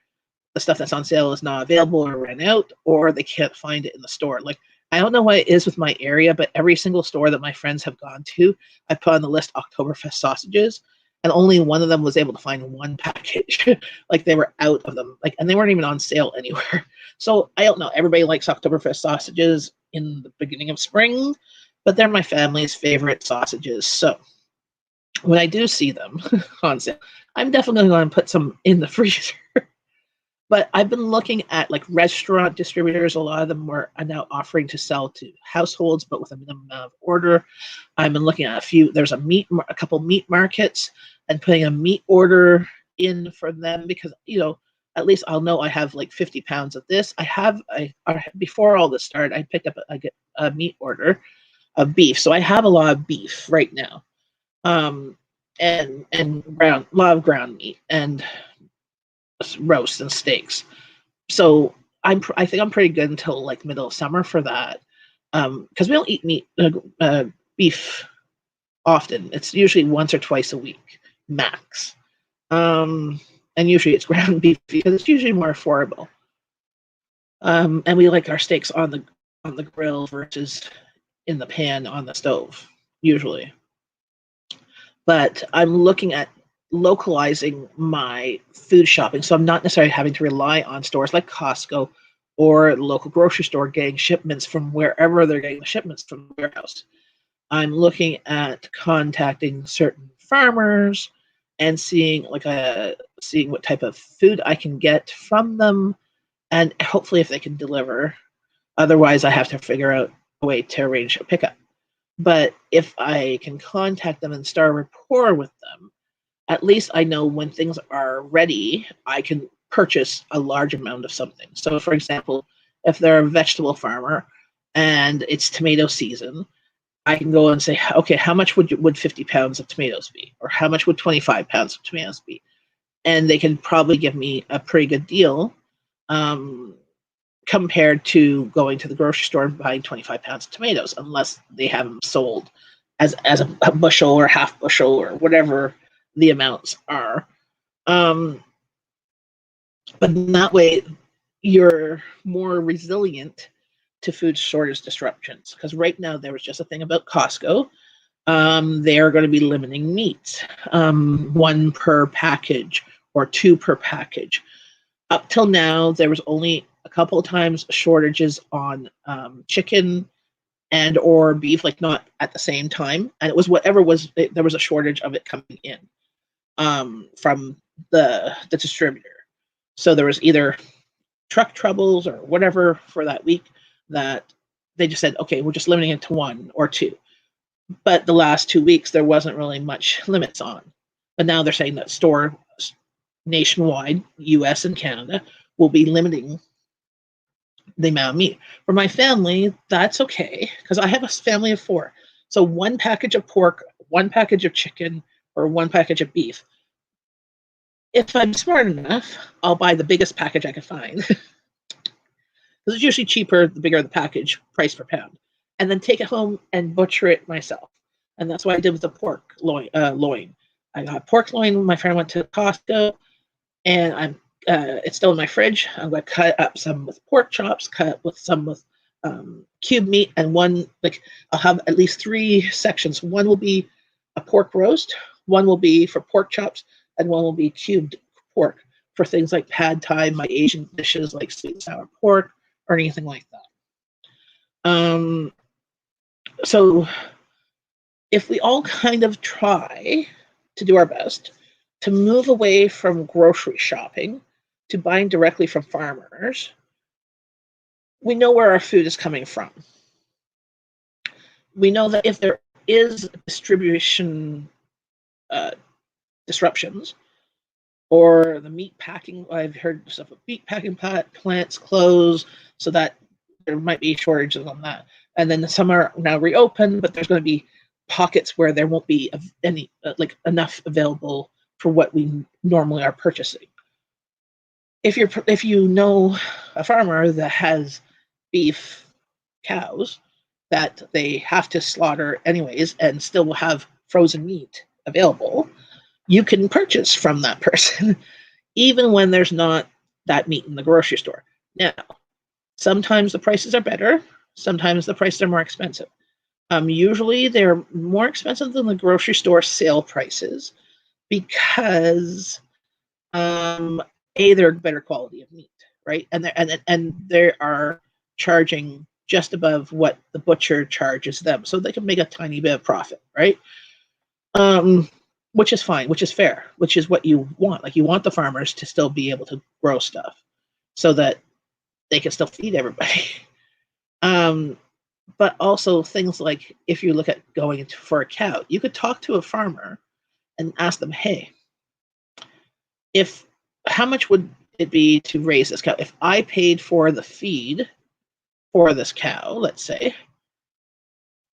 the stuff that's on sale is not available or ran out, or they can't find it in the store. Like, I don't know what it is with my area, but every single store that my friends have gone to, I put on the list Oktoberfest sausages, and only one of them was able to find one package. Like, they were out of them, and they weren't even on sale anywhere. So I don't know. Everybody likes Oktoberfest sausages in the beginning of spring, but they're my family's favorite sausages. So when I do see them on sale, I'm definitely going to put some in the freezer. But I've been looking at restaurant distributors. A lot of them are now offering to sell to households, but with a minimum amount of order. I've been looking at a few. There's a couple meat markets, and putting a meat order in for them because at least I'll know I have 50 pounds of this. Before all this started, I picked up a meat order of beef, so I have a lot of beef right now, and a lot of ground meat and roasts and steaks. So I think I'm pretty good until middle of summer for that, because we don't eat beef often. It's usually once or twice a week max. and usually it's ground beef because it's usually more affordable. And we like our steaks on the grill versus in the pan on the stove, usually. But I'm looking at localizing my food shopping, so I'm not necessarily having to rely on stores like Costco or the local grocery store getting shipments from wherever they're getting the shipments from the warehouse. I'm looking at contacting certain farmers and seeing what type of food I can get from them, and hopefully if they can deliver. Otherwise, I have to figure out a way to arrange a pickup. But if I can contact them and start a rapport with them, at least I know when things are ready, I can purchase a large amount of something. So, for example, if they're a vegetable farmer and it's tomato season, I can go and say, okay, how much would 50 pounds of tomatoes be? Or how much would 25 pounds of tomatoes be? And they can probably give me a pretty good deal um, compared to going to the grocery store and buying 25 pounds of tomatoes, unless they have them sold as a bushel or half bushel or whatever the amounts are. Um, but in that way, you're more resilient to food shortage disruptions. Because right now, there was just a thing about Costco. They are going to be limiting meats, one per package or two per package. Up till now, there was only a couple of times shortages on chicken and or beef, like not at the same time, and it was whatever there was a shortage of it coming in from the distributor. So there was either truck troubles or whatever for that week that they just said, okay, we're just limiting it to one or two. But the last 2 weeks, there wasn't really much limits on. But now they're saying that stores nationwide, US and Canada, will be limiting the amount of meat. For my family, that's okay, because I have a family of 4. So one package of pork, one package of chicken, or one package of beef. If I'm smart enough, I'll buy the biggest package I can find. Because it's usually cheaper the bigger the package, price per pound. And then take it home and butcher it myself. And that's what I did with the pork loin. I got pork loin. My friend went to Costco, and it's still in my fridge. I'm going to cut up some with pork chops, cut with some with cube meat, and I'll have at least 3 sections. One will be a pork roast, one will be for pork chops, and one will be cubed pork for things like pad thai, my Asian dishes like sweet and sour pork, or anything like that. So if we all kind of try to do our best to move away from grocery shopping to buying directly from farmers, we know where our food is coming from. We know that if there is distribution disruptions, or the meat packing, I've heard stuff of meat packing plants close, so that there might be shortages on that. And then some are now reopened, but there's going to be pockets where there won't be any enough available for what we normally are purchasing. If you know a farmer that has beef cows that they have to slaughter anyways and still will have frozen meat available, you can purchase from that person even when there's not that meat in the grocery store. Now, sometimes the prices are better, sometimes the prices are more expensive. Usually they're more expensive than the grocery store sale prices because they're better quality of meat, right? And they are charging just above what the butcher charges them, so they can make a tiny bit of profit, right? Which is fine, which is fair, which is what you want. Like, you want the farmers to still be able to grow stuff so that they can still feed everybody. But also things like, if you look at going for a cow, you could talk to a farmer and ask them, hey, how much would it be to raise this cow? If I paid for the feed for this cow, let's say,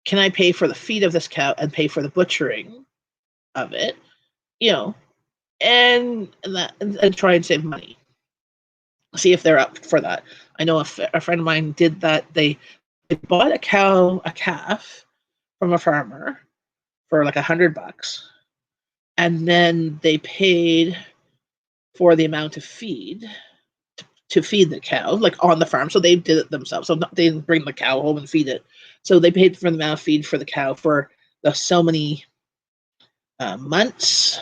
can I pay for the feed of this cow and pay for the butchering of it? And try and save money. See if they're up for that. I know a friend of mine did that. They bought a calf from a farmer for like $100, and then they paid for the amount of feed to feed the cow, like on the farm. So they did it themselves. So they didn't bring the cow home and feed it. So they paid for the amount of feed for the cow for the so many months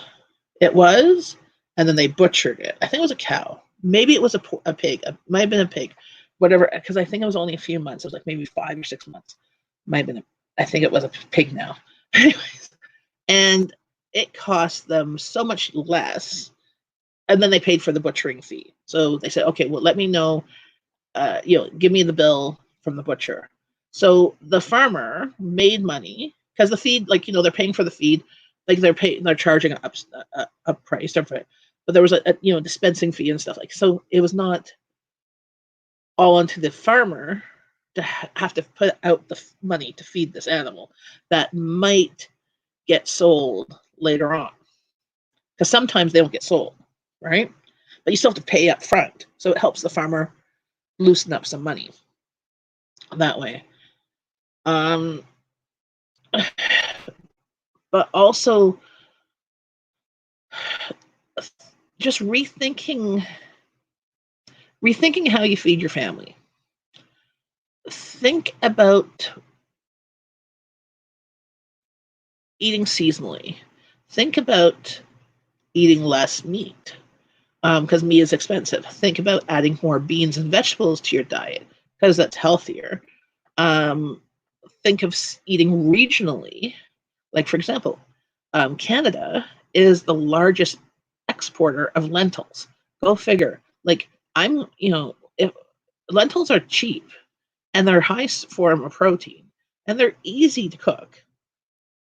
it was, and then they butchered it. I think it was a cow. Maybe it was a pig. It might have been a pig, whatever. Because I think it was only a few months. It was like maybe 5 or 6 months. Might have been. I think it was a pig now. Anyways, and it cost them so much less, and then they paid for the butchering fee. So they said, okay, well, let me know. Give me the bill from the butcher. So the farmer made money because the feed, like they're paying for the feed, like they're charging a price, but there was a dispensing fee and stuff so. It was not all onto the farmer to have to put out the money to feed this animal that might get sold later on, because sometimes they don't get sold, right? But you still have to pay up front, so it helps the farmer loosen up some money that way. But also just rethinking how you feed your family. Think about eating seasonally. Think about eating less meat, because meat is expensive. Think about adding more beans and vegetables to your diet, because that's healthier. Think of eating regionally. Like, for example, Canada is the largest exporter of lentils. Go figure. Like, if lentils are cheap and they're high form of protein and they're easy to cook,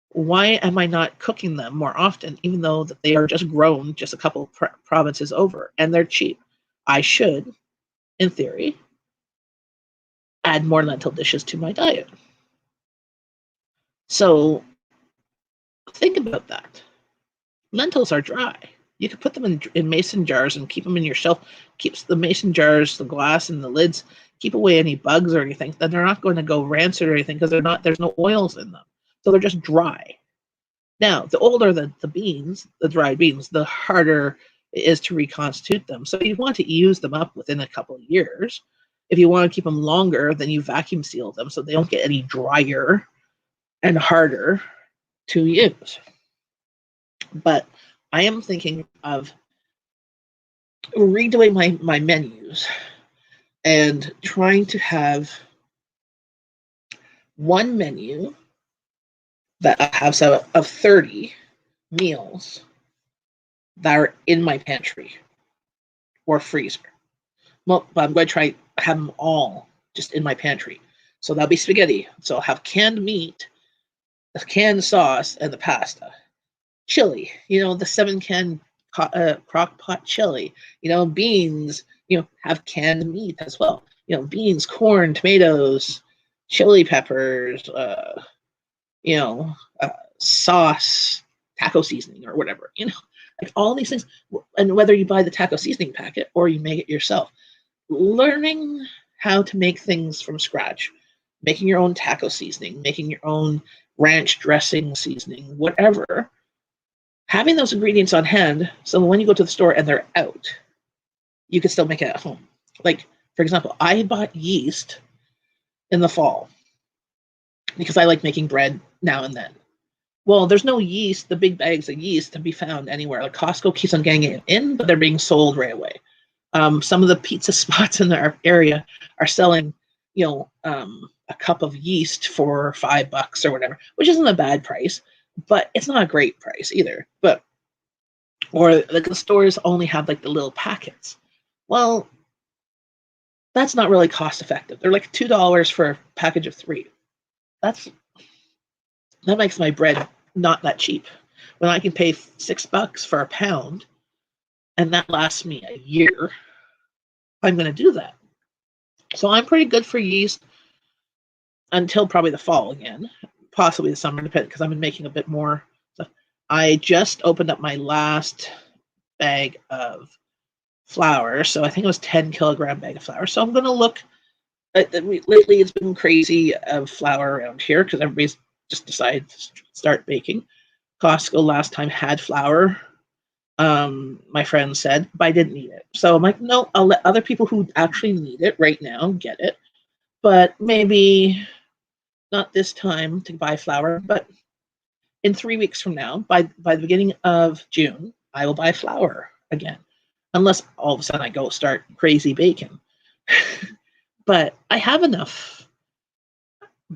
why am I not cooking them more often, even though that they are just grown just a couple provinces over and they're cheap? I should, in theory, add more lentil dishes to my diet. So think about that. Lentils are dry. You could put them in mason jars and keep them in your shelf. Keeps the mason jars, the glass, and the lids, keep away any bugs or anything. Then they're not going to go rancid or anything because there's no oils in them. So they're just dry. Now, the older the beans, the dried beans, the harder it is to reconstitute them. So you want to use them up within a couple of years. If you want to keep them longer, then you vacuum seal them so they don't get any drier and harder to use. But I am thinking of redoing my menus and trying to have one menu that has of 30 meals that are in my pantry or freezer. Well, but I'm going to try have them all just in my pantry. So that'll be spaghetti. So I'll have canned meat, the canned sauce, and the pasta. Chili, the 7-can crock pot chili. Beans, have canned meat as well. Beans, corn, tomatoes, chili peppers, sauce, taco seasoning, or whatever. Like all these things. And whether you buy the taco seasoning packet or you make it yourself, learning how to make things from scratch, making your own taco seasoning, making your own ranch dressing seasoning, whatever. Having those ingredients on hand, so when you go to the store and they're out, you can still make it at home. Like, for example, I bought yeast in the fall because I like making bread now and then. Well, there's no yeast, the big bags of yeast, to be found anywhere. Like Costco keeps on getting it in, but they're being sold right away. Some of the pizza spots in our area are selling, a cup of yeast for $5 or whatever, which isn't a bad price, but it's not a great price either. Or like the stores only have like the little packets. Well, that's not really cost effective. They're like $2 for a package of 3. That makes my bread not that cheap. When I can pay $6 for a pound, and that lasts me a year, I'm going to do that. So I'm pretty good for yeast until probably the fall again, possibly the summer, depending, because I've been making a bit more stuff. I just opened up my last bag of flour, so I think it was 10-kilogram bag of flour. So I'm going to look. Lately, it's been crazy of flour around here because everybody's just decided to start baking. Costco last time had flour my friend said, but I didn't need it. So I'm like, no, I'll let other people who actually need it right now get it, but maybe not this time to buy flour, but in 3 weeks from now, by the beginning of June, I will buy flour again, unless all of a sudden I go start crazy baking. But I have enough.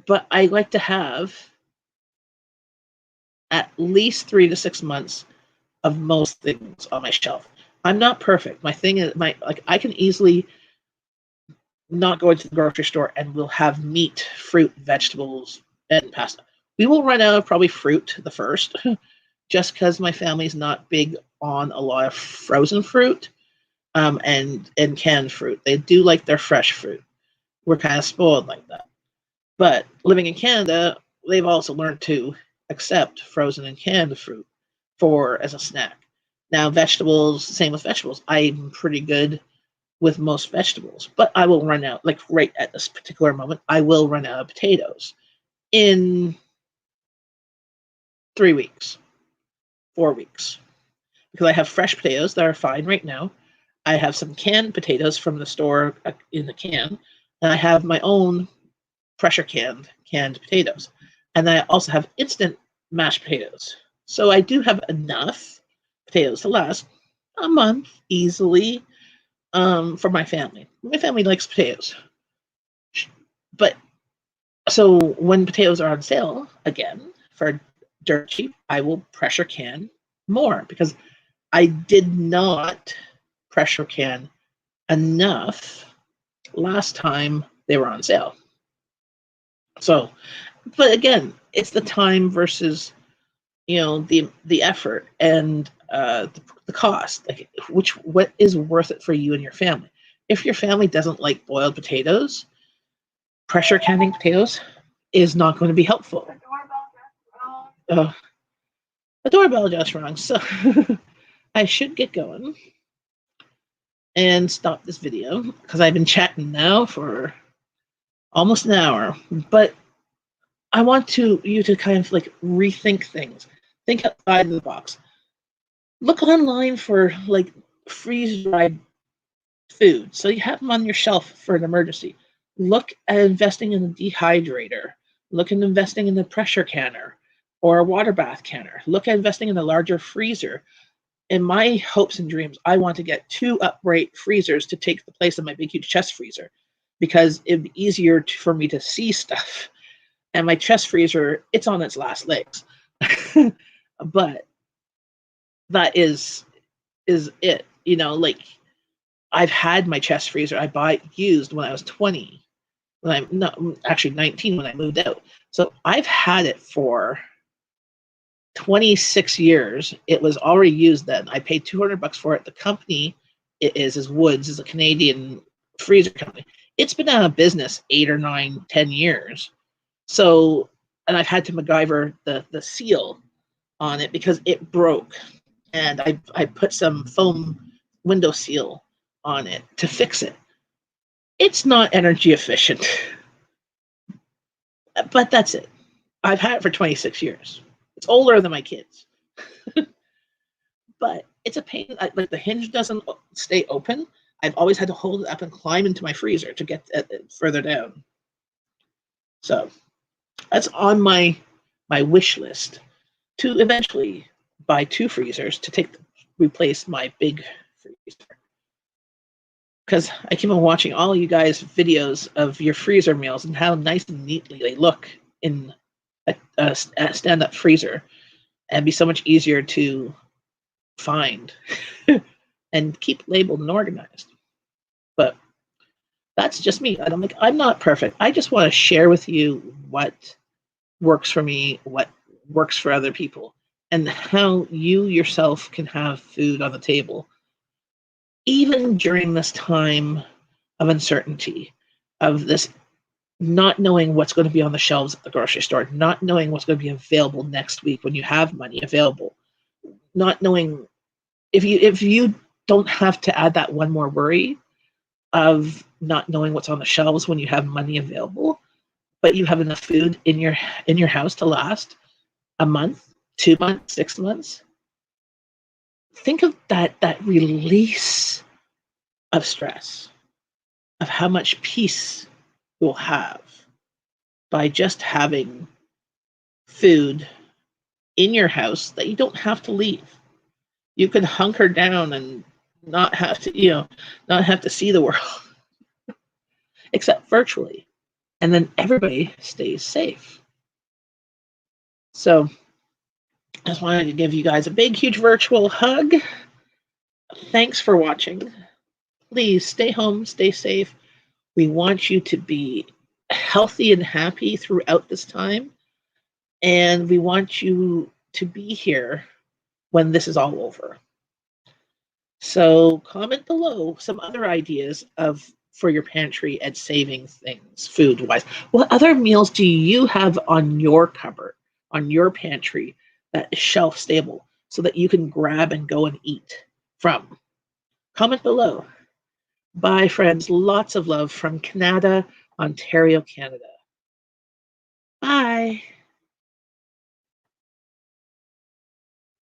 But I like to have at least 3 to 6 months of most things on my shelf. I'm not perfect. My thing is I can easily not go into the grocery store and we'll have meat, fruit, vegetables, and pasta. We will run out of probably fruit the first, just because my family's not big on a lot of frozen fruit and canned fruit. They do like their fresh fruit. We're kind of spoiled like that. But living in Canada, they've also learned to accept frozen and canned fruit for as a snack. Now, vegetables, same with vegetables. I'm pretty good with most vegetables, but I will run out, like right at this particular moment, I will run out of potatoes in 3 weeks, 4 weeks, because I have fresh potatoes that are fine right now. I have some canned potatoes from the store in the can, and I have my own pressure canned potatoes. And I also have instant mashed potatoes. So I do have enough potatoes to last a month easily for my family. My family likes potatoes. But so when potatoes are on sale again for dirt cheap, I will pressure can more because I did not pressure can enough last time they were on sale. So, but again, it's the time versus the effort and the cost. Like what is worth it for you and your family? If your family doesn't like boiled potatoes, pressure canning potatoes is not going to be helpful. Uh, the doorbell just rang, so I should get going and stop this video because I've been chatting now for almost an hour. But I want you to kind of like rethink things. Think outside of the box. Look online for like freeze dried food so you have them on your shelf for an emergency. Look at investing in a dehydrator. Look at investing in the pressure canner or a water bath canner. Look at investing in a larger freezer. In my hopes and dreams, I want to get 2 upright freezers to take the place of my big huge chest freezer because it'd be easier for me to see stuff. And my chest freezer, it's on its last legs. But that is it. Like I've had my chest freezer. I bought used when I was 20. When I'm not actually 19 when I moved out. So I've had it for 26 years. It was already used then. I paid $200 for it. The company is Woods, is a Canadian freezer company. It's been out of business 8 or 9, 10 years. So, and I've had to MacGyver the seal on it because it broke. And I put some foam window seal on it to fix it. It's not energy efficient, but that's it. I've had it for 26 years. It's older than my kids. But it's a pain. Like the hinge doesn't stay open. I've always had to hold it up and climb into my freezer to get further down. So that's on my wish list to eventually buy 2 freezers to replace my big freezer. Because I keep on watching all you guys' videos of your freezer meals and how nice and neatly they look in a stand-up freezer, and be so much easier to find and keep labeled and organized. But that's just me. I'm not perfect. I just want to share with you what works for me, what works for other people, and how you yourself can have food on the table even during this time of uncertainty, of this not knowing what's going to be on the shelves at the grocery store, not knowing what's going to be available next week when you have money available, not knowing if you don't have to add that one more worry of not knowing what's on the shelves when you have money available, but you have enough food in your house to last a month, 2 months, 6 months. think of that release of stress, of how much peace you'll have by just having food in your house that you don't have to leave. You can hunker down and not have to, not have to see the world except virtually. And then everybody stays safe. So I just wanted to give you guys a big, huge virtual hug. Thanks for watching. Please stay home, stay safe. We want you to be healthy and happy throughout this time. And we want you to be here when this is all over. So comment below some other ideas for your pantry and saving things food-wise. What other meals do you have on your cupboard, on your pantry that is shelf stable so that you can grab and go and eat from? Comment below. Bye, friends. Lots of love from Kanata, Ontario, Canada. Bye.